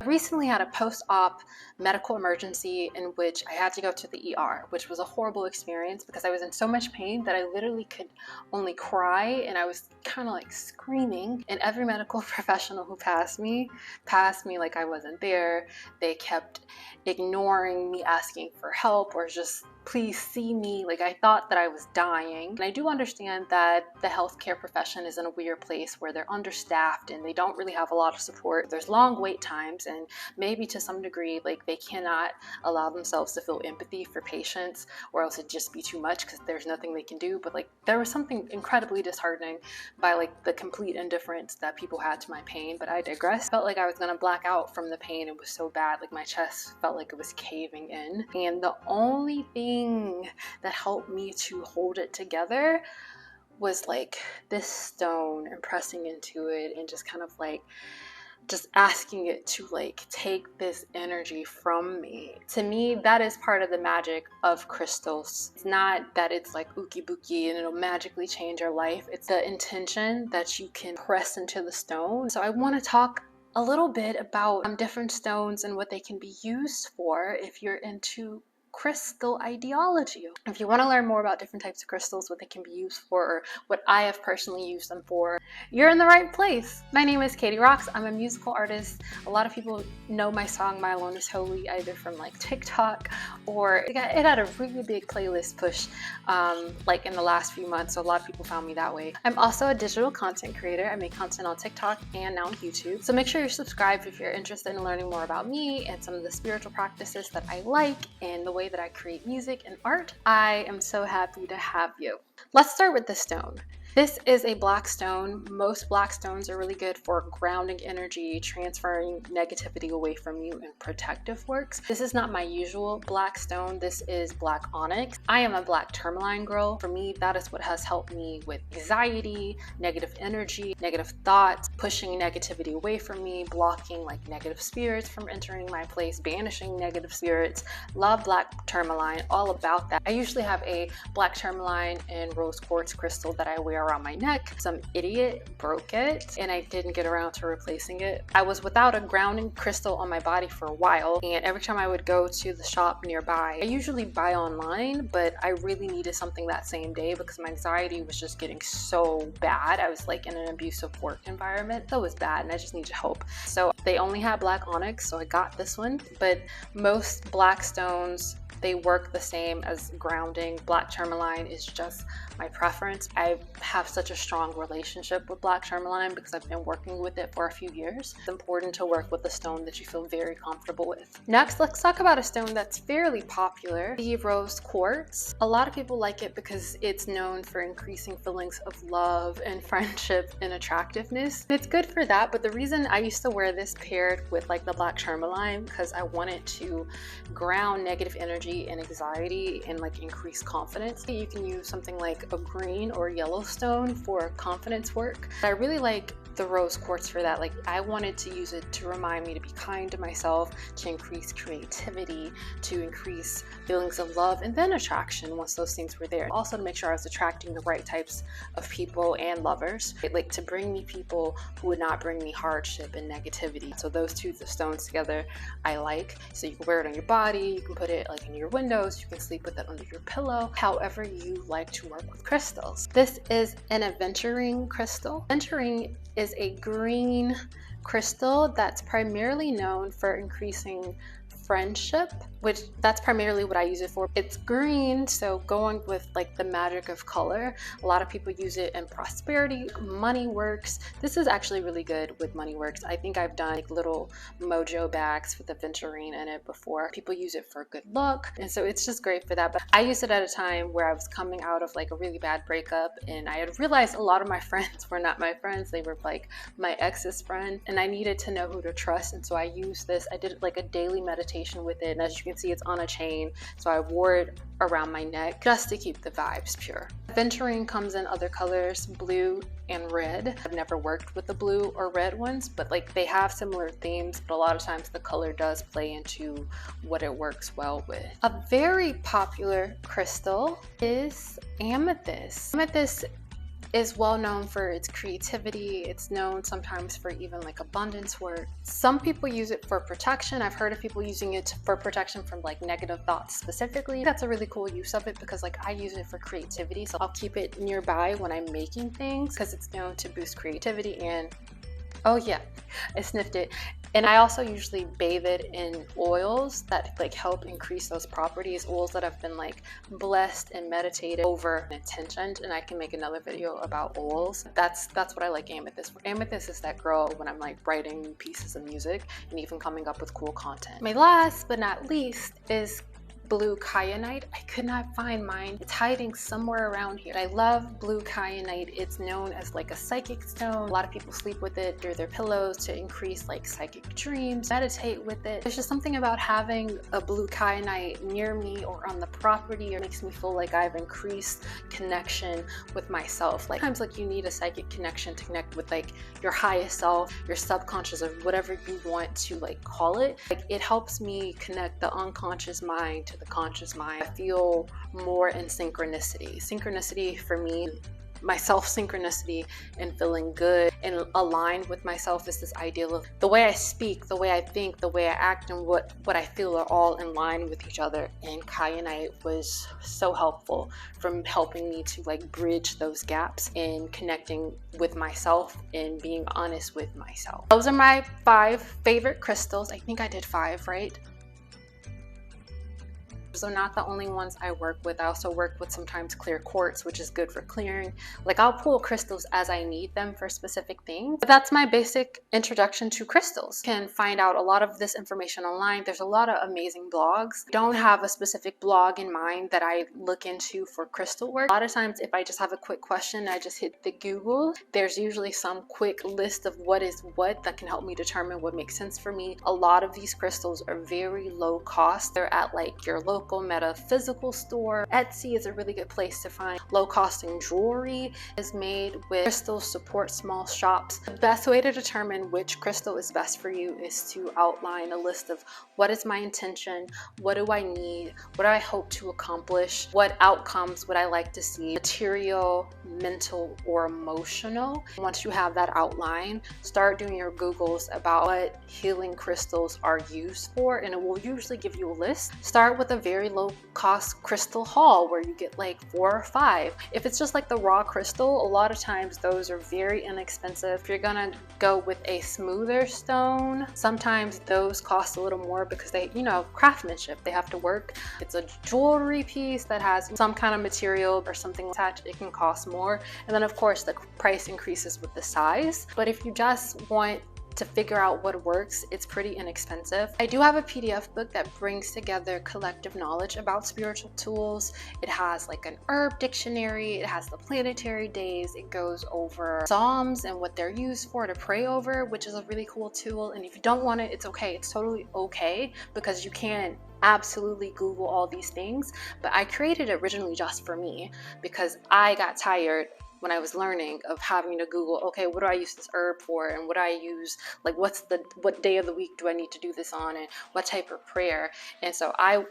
I recently had a post-op medical emergency in which I had to go to the ER, which was a horrible experience because I was in so much pain that I literally could only cry, and I was kind of like screaming. And every medical professional who passed me like I wasn't there. They kept ignoring me, asking for help, or just please see me. Like, I thought that I was dying. And I do understand that the healthcare profession is in a weird place where they're understaffed and they don't really have a lot of support. There's long wait times, and maybe to some degree, like, they cannot allow themselves to feel empathy for patients, or else it'd just be too much because there's nothing they can do. But like, there was something incredibly disheartening by like the complete indifference that people had to my pain. But I digress. Felt like I was gonna black out from the pain. It was so bad. Like, my chest felt like it was caving in. And the only thing that helped me to hold it together was like this stone, and pressing into it and just kind of like just asking it to like take this energy from me. To me, that is part of the magic of crystals. It's not that it's like ookie bookie and it'll magically change your life. It's the intention that you can press into the stone. So I want to talk a little bit about different stones and what they can be used for if you're into crystal ideology. If you want to learn more about different types of crystals, what they can be used for, or what I have personally used them for, you're in the right place. My name is KadyRoxz. I'm a musical artist. A lot of people know my song My Alone is Holy either from like TikTok, or it had a really big playlist push like in the last few months, so a lot of people found me that way. I'm also a digital content creator. I make content on TikTok and now on YouTube, so make sure you're subscribed if you're interested in learning more about me and some of the spiritual practices that I like and the way that I create music and art. I am so happy to have you. Let's start with the stone. This is a black stone. Most black stones are really good for grounding energy, transferring negativity away from you, and protective works. This is not my usual black stone. This is black onyx. I am a black tourmaline girl. For me, that is what has helped me with anxiety, negative energy, negative thoughts, pushing negativity away from me, blocking like negative spirits from entering my place, banishing negative spirits. Love black tourmaline, all about that. I usually have a black tourmaline and rose quartz crystal that I wear around my neck. Some idiot broke it and I didn't get around to replacing it. I was without a grounding crystal on my body for a while, and every time I would go to the shop nearby, I usually buy online, but I really needed something that same day because my anxiety was just getting so bad. I was like in an abusive work environment, so it was bad, and I just needed help. So they only had black onyx, so I got this one. But most black stones, they work the same as grounding. Black tourmaline is just my preference. I have such a strong relationship with black tourmaline because I've been working with it for a few years. It's important to work with a stone that you feel very comfortable with. Next, let's talk about a stone that's fairly popular, the rose quartz. A lot of people like it because it's known for increasing feelings of love and friendship and attractiveness. It's good for that, but the reason I used to wear this paired with like the black tourmaline because I wanted to ground negative energy and anxiety and like increase confidence. You can use something like a green or yellow stone for confidence work. I really like the rose quartz for that. Like, I wanted to use it to remind me to be kind to myself, to increase creativity, to increase feelings of love and then attraction once those things were there. Also to make sure I was attracting the right types of people and lovers, like to bring me people who would not bring me hardship and negativity. So those two stones together I like. So you can wear it on your body, you can put it like in your windows, you can sleep with it under your pillow, however you like to work with crystals. This is an Venturine crystal. Venturine is a green crystal that's primarily known for increasing friendship, which that's primarily what I use it for. It's green, so going with like the magic of color. A lot of people use it in prosperity, money works. This is actually really good with money works. I think I've done like little mojo bags with the Venturine in it before. People use it for good luck, and so it's just great for that. But I used it at a time where I was coming out of like a really bad breakup, and I had realized a lot of my friends were not my friends. They were like my ex's friend, and I needed to know who to trust. And so I used this. I did like a daily meditation with it, and as you can see, it's on a chain, so I wore it around my neck just to keep the vibes pure. Venturine comes in other colors, blue and red. I've never worked with the blue or red ones, but like they have similar themes, but a lot of times the color does play into what it works well with. A very popular crystal is amethyst. Amethyst is well known for its creativity. It's known sometimes for even like abundance work. Some people use it for protection. I've heard of people using it for protection from like negative thoughts specifically. That's a really cool use of it because like I use it for creativity. So I'll keep it nearby when I'm making things because it's known to boost creativity. And oh yeah, I sniffed it. And I also usually bathe it in oils that like help increase those properties, oils that have been like blessed and meditated over and intentioned. And I can make another video about oils. That's what I like amethyst for. Amethyst is that girl when I'm like writing new pieces of music and even coming up with cool content. My last but not least is blue kyanite. I could not find mine. It's hiding somewhere around here. I love blue kyanite. It's known as like a psychic stone. A lot of people sleep with it under their pillows to increase like psychic dreams, meditate with it. There's just something about having a blue kyanite near me or on the property. It makes me feel like I've increased connection with myself. Like sometimes like you need a psychic connection to connect with like your highest self, your subconscious, or whatever you want to like call it. Like it helps me connect the unconscious mind to the conscious mind. I feel more in synchronicity. Synchronicity for me, my self-synchronicity and feeling good and aligned with myself is this ideal of the way I speak, the way I think, the way I act, and what I feel are all in line with each other. And kyanite was so helpful from helping me to like bridge those gaps in connecting with myself and being honest with myself. Those are my 5 favorite crystals. I think I did 5, right? So not the only ones I work with. I also work with sometimes clear quartz, which is good for clearing. Like I'll pull crystals as I need them for specific things. But that's my basic introduction to crystals. You can find out a lot of this information online. There's a lot of amazing blogs. Don't have a specific blog in mind that I look into for crystal work. A lot of times if I just have a quick question, I just hit the Google. There's usually some quick list of what is what that can help me determine what makes sense for me. A lot of these crystals are very low cost. They're at like your local metaphysical store. Etsy is a really good place to find low costing jewelry. Is made with crystals, support small shops. The best way to determine which crystal is best for you is to outline a list of what is my intention, what do I need, what do I hope to accomplish, what outcomes would I like to see, material, mental, or emotional. Once you have that outline, start doing your Googles about what healing crystals are used for, and it will usually give you a list. Start with a very low cost crystal haul where you get like 4 or 5. If it's just like the raw crystal, a lot of times those are very inexpensive. If you're gonna go with a smoother stone, sometimes those cost a little more because they, you know, craftsmanship, they have to work. It's a jewelry piece that has some kind of material or something attached, it can cost more. And then of course the price increases with the size. But if you just want to figure out what works, it's pretty inexpensive. I do have a PDF book that brings together collective knowledge about spiritual tools. It has like an herb dictionary, it has the planetary days, it goes over psalms and what they're used for to pray over, which is a really cool tool. And if you don't want it, it's okay. It's totally okay because you can absolutely Google all these things. But I created it originally just for me because I got tired when I was learning of having to Google, okay, what do I use this herb for? And what do I use, like what day of the week do I need to do this on? And what type of prayer? And so I,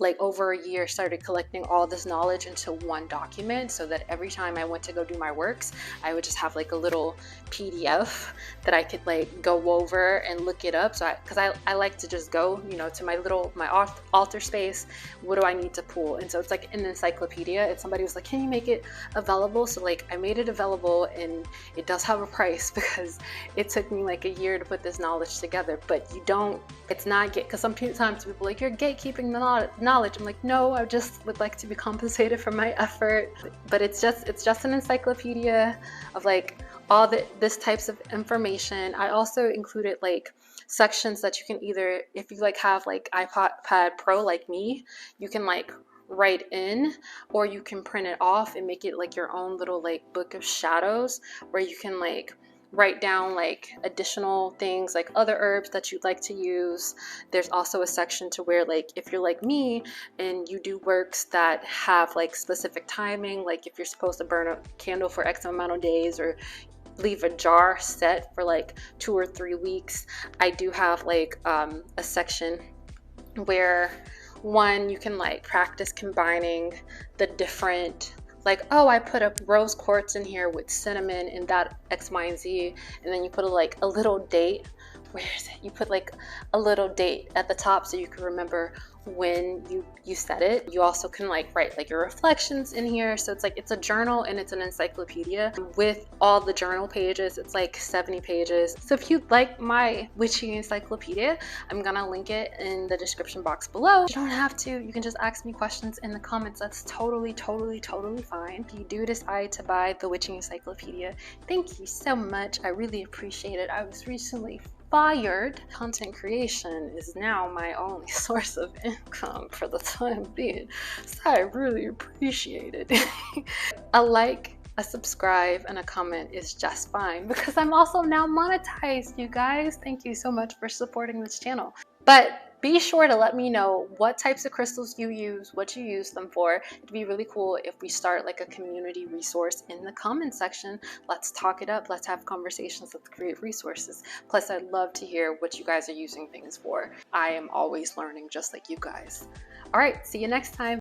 like over a year, started collecting all this knowledge into one document so that every time I went to go do my works, I would just have like a little PDF that I could like go over and look it up. So because I like to just go, you know, to my altar space, what do I need to pull? And so it's like an encyclopedia. And somebody was like, can you make it available? So like I made it available, and it does have a price because it took me like a year to put this knowledge together. But you don't, it's not because sometimes people are like, you're gatekeeping the knowledge. I'm like, no, I just would like to be compensated for my effort. But it's just an encyclopedia of like all this types of information. I also included like sections that you can either, if you like have like iPad Pro like me, you can like write in, or you can print it off and make it like your own little like book of shadows where you can like write down like additional things like other herbs that you'd like to use. There's also a section to where like if you're like me and you do works that have like specific timing, like if you're supposed to burn a candle for X amount of days or leave a jar set for like 2 or 3 weeks, I do have like a section where one, you can like practice combining the different like, oh, I put a rose quartz in here with cinnamon and that X, Y, and Z, and then you put like a little date. Where is it? You put like a little date at the top so you can remember when you said it. You also can like write like your reflections in here. So it's like, it's a journal and it's an encyclopedia with all the journal pages. It's like 70 pages. So if you'd like my witchy encyclopedia, I'm gonna link it in the description box below. You don't have to, you can just ask me questions in the comments. That's totally fine. If you do decide to buy the witchy encyclopedia, thank you so much. I really appreciate it. I was recently fired. Content creation is now my only source of income for the time being, so I really appreciate it. A like, a subscribe, and a comment is just fine because I'm also now monetized, you guys. Thank you so much for supporting this channel. But be sure to let me know what types of crystals you use, what you use them for. It'd be really cool if we start like a community resource in the comment section. Let's talk it up. Let's have conversations. Let's create resources. Plus, I'd love to hear what you guys are using things for. I am always learning just like you guys. All right, see you next time.